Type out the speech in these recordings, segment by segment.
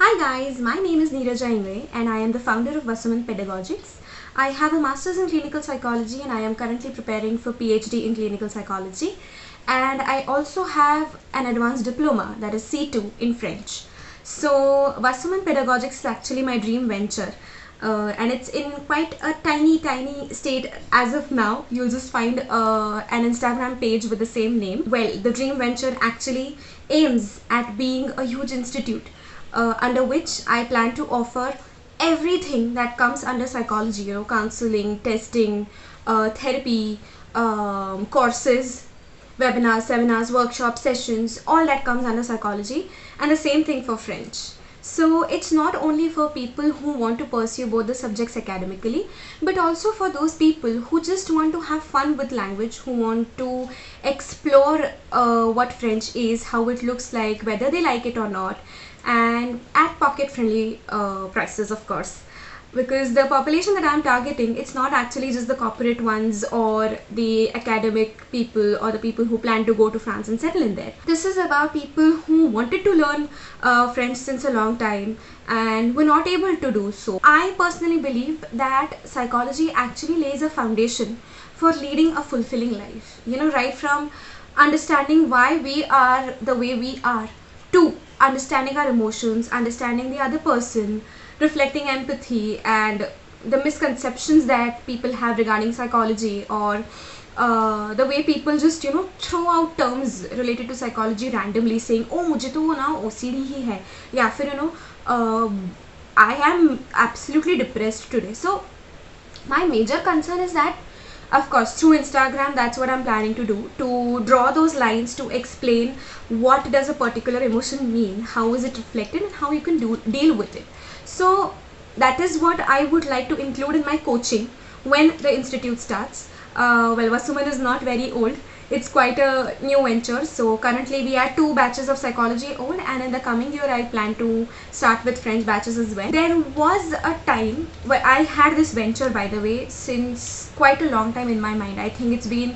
Hi guys, my name is Niraja Ingle and I am the founder of Vasuman Pedagogics. I have a master's in clinical psychology and I am currently preparing for PhD in clinical psychology. And I also have an advanced diploma, that is C2 in French. So Vasuman Pedagogics is actually my dream venture. And it's in quite a tiny state as of now. You'll just find an Instagram page with the same name. Well, the dream venture actually aims at being a huge institute under which I plan to offer everything that comes under psychology, counseling, testing, therapy, courses, webinars, seminars, workshops, sessions, all that comes under psychology, and the same thing for French. So it's not only for people who want to pursue both the subjects academically, but also for those people who just want to have fun with language, who want to explore what French is, how it looks like, whether they like it or not, and at pocket friendly prices, of course, because the population that I'm targeting, it's not actually just the corporate ones or the academic people or the people who plan to go to France and settle in there. This is about people who wanted to learn French since a long time and were not able to do so. I personally believe that psychology actually lays a foundation for leading a fulfilling life, right from understanding why we are the way we are, to understanding our emotions, understanding the other person, reflecting empathy, and the misconceptions that people have regarding psychology, or the way people just throw out terms related to psychology randomly, saying, oh mujhe to na OCD hi hai, ya fir I am absolutely depressed today. So my major concern is that, of course, through Instagram, that's what I'm planning to do, to draw those lines to explain what does a particular emotion mean, how is it reflected, and how you can deal with it. So that is what I would like to include in my coaching when the institute starts. Well, Vasuman is not very old. It's quite a new venture. So currently we are 2 batches of psychology old, and in the coming year I plan to start with French batches as well. There was a time where I had this venture, by the way, since quite a long time in my mind. I think it's been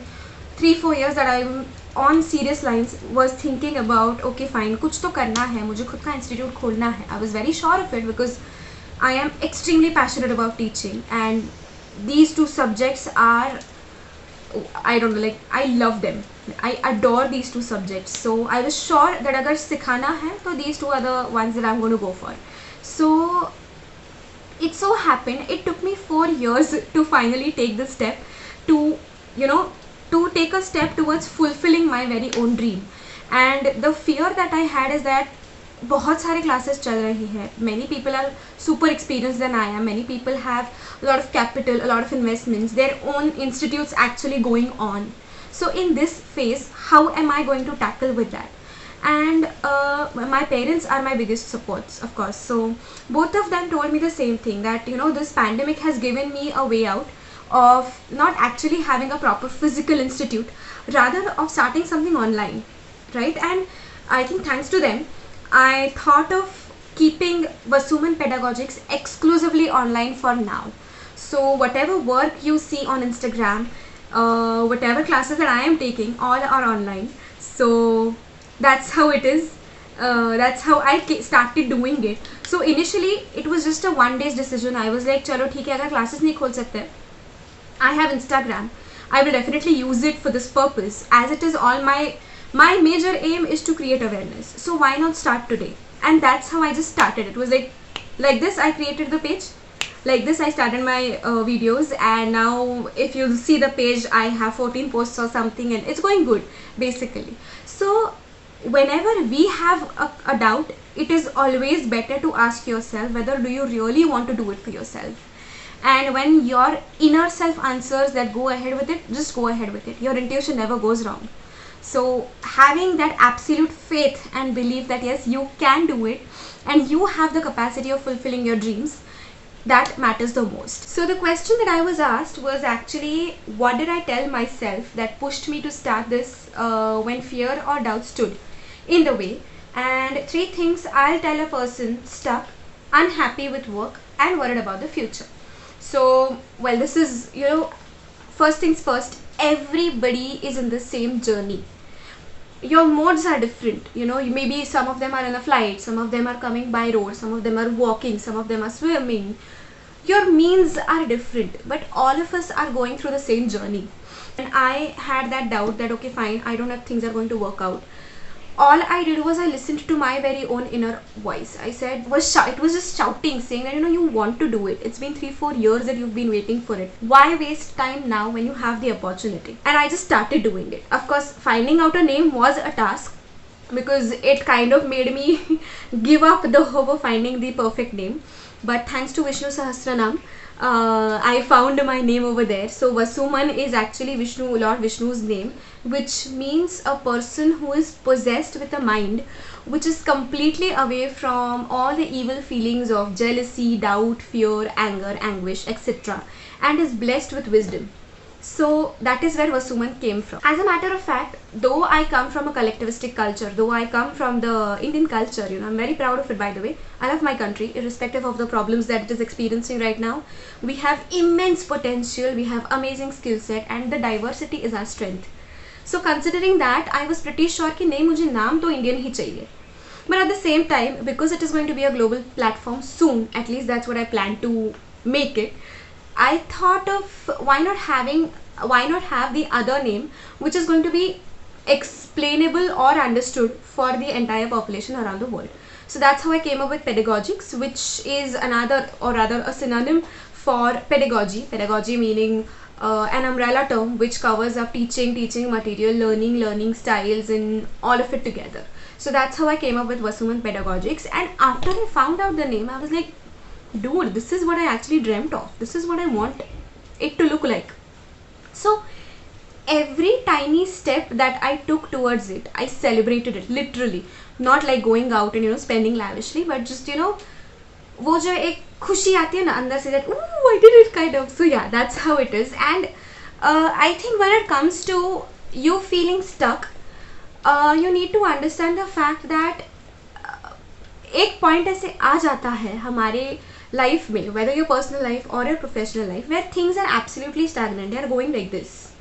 3-4 years that I'm on serious lines was thinking about, okay fine, kuch to karna hai, mujhe khud ka institute kholna hai. I was very sure of it because I am extremely passionate about teaching, and these 2 subjects are, I don't know, like, I love them. I adore these 2 subjects. So I was sure that agar sikhana hai, so these 2 are the ones that I'm going to go for. So it so happened, it took me 4 years to finally take the step to, to take a step towards fulfilling my very own dream. And the fear that I had is that बहुत सारे classes चल रही है, many people are super experienced than I am, many people have a lot of capital, a lot of investments, their own institutes actually going on. So in this phase, how am I going to tackle with that? And my parents are my biggest supports, of course. So both of them told me the same thing, that this pandemic has given me a way out of not actually having a proper physical institute, rather of starting something online, right? And I think thanks to them, I thought of keeping Vasuman Pedagogics exclusively online for now. So whatever work you see on Instagram, whatever classes that I am taking, all are online. So that's how it is. That's how I started doing it. So initially it was just a 1 day's decision. I was like, chalo theek hai, agar classes nahi khol sakte, I have Instagram, I will definitely use it for this purpose, as it is all my major aim is to create awareness. So why not start today? And that's how I just started. It was like this I created the page, like this I started my videos, and now if you see the page, I have 14 posts or something, and it's going good basically. So whenever we have a doubt, it is always better to ask yourself whether do you really want to do it for yourself. And when your inner self answers that go ahead with it, just go ahead with it. Your intuition never goes wrong. So having that absolute faith and belief that yes, you can do it and you have the capacity of fulfilling your dreams, that matters the most. So the question that I was asked was actually, what did I tell myself that pushed me to start this when fear or doubt stood in the way? And 3 things I'll tell a person stuck, unhappy with work, and worried about the future. So, well, this is, first things first, everybody is in the same journey. your modes are different. Maybe some of them are in a flight, some of them are coming by road, some of them are walking, some of them are swimming. Your means are different, but all of us are going through the same journey. And I had that doubt that, okay, fine, I don't know if things are going to work out. All I did was I listened to my very own inner voice. I said, it was just shouting, saying that, you want to do it. It's been 3-4 years that you've been waiting for it. Why waste time now when you have the opportunity? And I just started doing it. Of course, finding out a name was a task, because it kind of made me give up the hope of finding the perfect name. But thanks to Vishnu Sahasranam, I found my name over there. So Vasuman is actually Lord Vishnu's name, which means a person who is possessed with a mind which is completely away from all the evil feelings of jealousy, doubt, fear, anger, anguish, etc., and is blessed with wisdom. So that is where Vasuman came from. As a matter of fact, though I come from a collectivistic culture, though I come from the Indian culture, I'm very proud of it, by the way. I love my country, irrespective of the problems that it is experiencing right now. We have immense potential, we have amazing skill set, and the diversity is our strength. So considering that, I was pretty sure कि नहीं, मुझे नाम तो Indian ही चाहिए. But at the same time, because it is going to be a global platform soon, at least that's what I plan to make it, I thought of why not have the other name which is going to be explainable or understood for the entire population around the world. So that's how I came up with pedagogics, which is another, or rather a synonym for pedagogy. Pedagogy meaning an umbrella term which covers up teaching material, learning styles, and all of it together. So that's how I came up with Vasuman Pedagogics. And after I found out the name, I was like, dude, this is what I actually dreamt of. This is what I want it to look like. So every tiny step that I took towards it, I celebrated it, literally. Not like going out and spending lavishly, but just वो जो एक खुशी आती है ना अंदर से, that ooh, I did it, kind of. So yeah, that's how it is. And I think when it comes to you feeling stuck, you need to understand the fact that एक point ऐसे आ जाता है हमारे life में, whether your personal life or your professional life, where things are absolutely stagnant. They are going like this.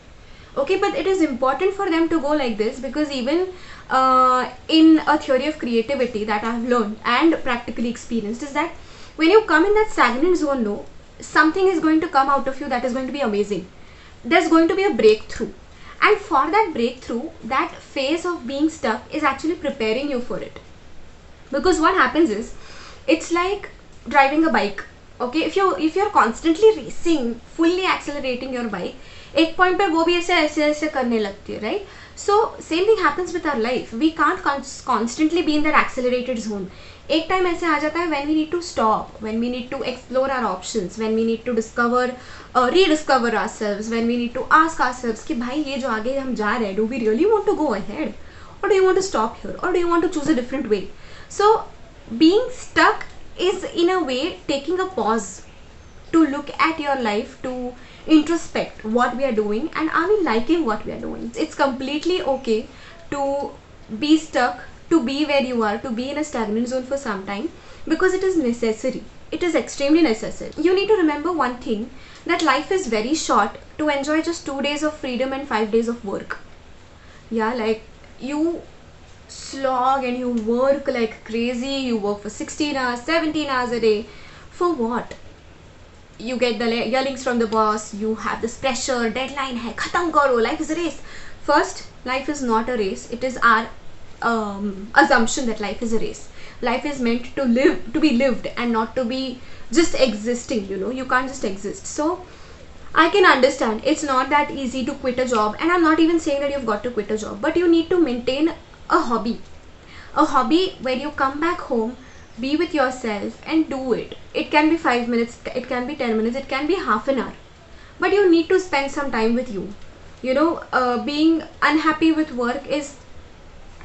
Okay, but it is important for them to go like this, because even in a theory of creativity that I have learned and practically experienced, is that when you come in that stagnant zone, no, something is going to come out of you that is going to be amazing. There's going to be a breakthrough. And for that breakthrough, that phase of being stuck is actually preparing you for it. Because what happens is, it's like driving a bike. Okay, if you're constantly racing, fully accelerating your bike, एक point पे वो भी ऐसे करने लगती है, right? So same thing happens with our life. We can't constantly be in that accelerated zone. एक time ऐसे आ जाता है when we need to stop, when we need to explore our options, when we need to rediscover ourselves, when we need to ask ourselves कि भाई ये जो आगे हम जा रहे हैं, do we really want to go ahead, or do you want to stop here, or do you want to choose a different way? So being stuck is in a way taking a pause to look at your life, to introspect what we are doing, and are we liking what we are doing. It's completely okay to be stuck, to be where you are, to be in a stagnant zone for some time, because it is necessary. It is extremely necessary. You need to remember one thing, that life is very short to enjoy just 2 days of freedom and 5 days of work. Yeah, like you slog and you work like crazy, you work for 16 hours, 17 hours a day. For what? You get the yellings from the boss, you have this pressure, deadline hai, khatam karo, life is a race. First, life is not a race. It is our assumption that life is a race. Life is meant to be lived and not to be just existing, you can't just exist. So I can understand it's not that easy to quit a job, and I'm not even saying that you've got to quit a job, but you need to maintain a hobby where you come back home, be with yourself and do it. It can be 5 minutes, it can be 10 minutes, it can be half an hour, but you need to spend some time with you. Being unhappy with work is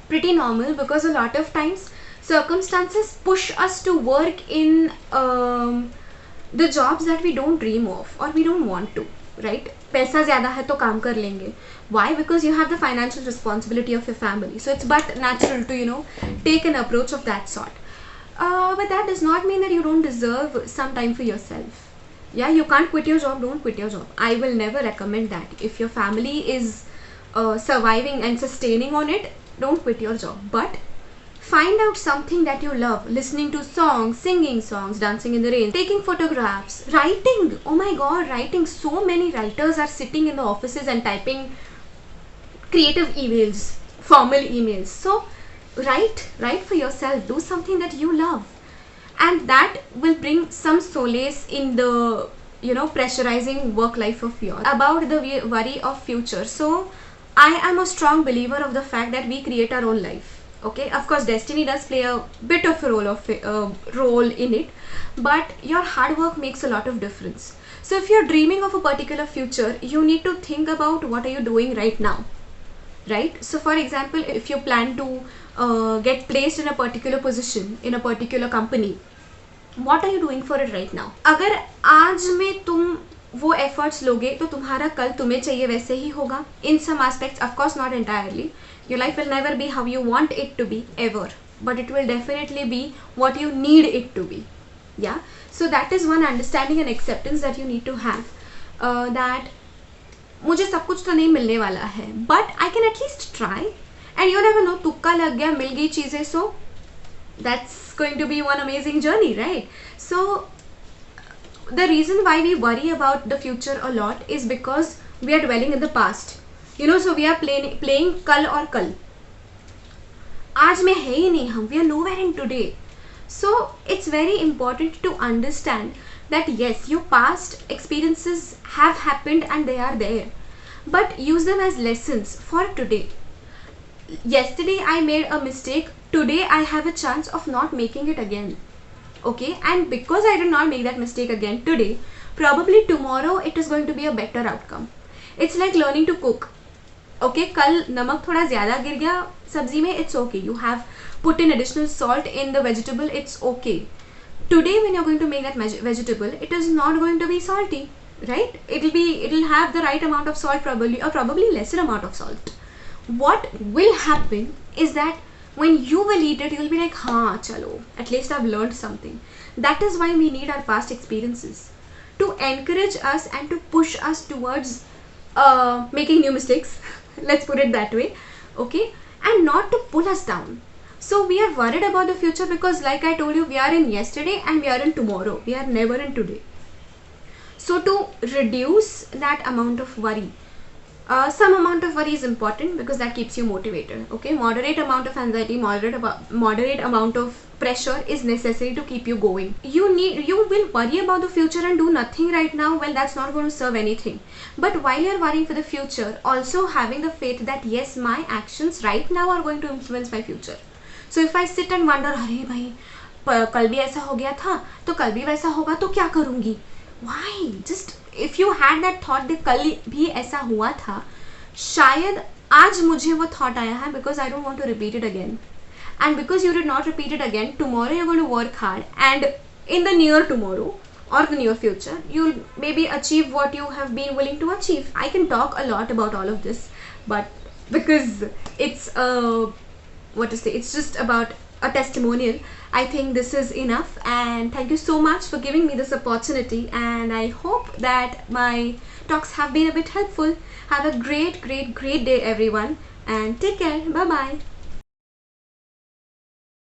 pretty normal, because a lot of times circumstances push us to work in the jobs that we don't dream of or we don't want to, right? पैसा ज़्यादा है तो काम कर लेंगे. Why? Because you have the financial responsibility of your family. So it's but natural to, take an approach of that sort. But that does not mean that you don't deserve some time for yourself. Yeah, you can't quit your job, don't quit your job. I will never recommend that. If your family is surviving and sustaining on it, don't quit your job, but find out something that you love. Listening to songs, singing songs, dancing in the rain, taking photographs, writing. Oh my god, writing. So many writers are sitting in the offices and typing creative emails, formal emails. So write for yourself. Do something that you love, and that will bring some solace in the pressurizing work life of yours. About the worry of future, so I am a strong believer of the fact that we create our own life. Okay, of course destiny does play a bit of a role in it, but your hard work makes a lot of difference. So if you're dreaming of a particular future, you need to think about what are you doing right now, right? So for example, if you plan to get placed in a particular position in a particular company, what are you doing for it right now? अगर आज में तुम वो efforts लोगे तो तुम्हारा कल तुम्हें चाहिए वैसे ही होगा. In some aspects, of course not entirely. Your life will never be how you want it to be ever, but it will definitely be what you need it to be. Yeah. So that is one understanding and acceptance that you need to have. That मुझे सब कुछ तो नहीं मिलने वाला है, but I can at least try. And you never know, तुक्का लग गया, मिल गई चीजें, so that's going to be one amazing journey, right? So the reason why we worry about the future a lot is because we are dwelling in the past. So we are playing कल और कल. आज में है ही नहीं हम. We are nowhere in today. So it's very important to understand that yes, your past experiences have happened and they are there, but use them as lessons for today. Yesterday I made a mistake. Today I have a chance of not making it again. Okay, and because I did not make that mistake again today, probably tomorrow it is going to be a better outcome. It's like learning to cook. Okay, कल नमक थोड़ा ज़्यादा गिर गया सब्जी में, it's okay. You have put in additional salt in the vegetable, it's okay. Today when you're going to make that vegetable, it is not going to be salty, right? It'll have the right amount of salt probably, or probably lesser amount of salt. What will happen is that when you will eat it, you'll be like, हाँ चलो, at least I've learned something. That is why we need our past experiences to encourage us and to push us towards making new mistakes. Let's put it that way. Okay, and not to pull us down. So we are worried about the future because, like I told you, we are in yesterday and we are in tomorrow. We are never in today. So to reduce that amount of worry, some amount of worry is important because that keeps you motivated. Okay, moderate amount of anxiety, moderate amount of pressure is necessary to keep you going. You will worry about the future and do nothing right now. Well, that's not going to serve anything. But while you're worrying for the future, also having the faith that yes, my actions right now are going to influence my future. So if I sit and wonder, अरे भाई कल भी ऐसा हो गया था तो कल भी वैसा होगा तो क्या करूँगी? Why? Just if you had that thought that कल भी ऐसा हुआ था, शायद आज मुझे वो thought आया है because I don't want to repeat it again. And because you did not repeat it again, tomorrow you're going to work hard, and in the near tomorrow or the near future, you'll maybe achieve what you have been willing to achieve. I can talk a lot about all of this, but because it's it's just about a testimonial, I think this is enough. And thank you so much for giving me this opportunity, and I hope that my talks have been a bit helpful. Have a great day everyone, and take care. Bye bye.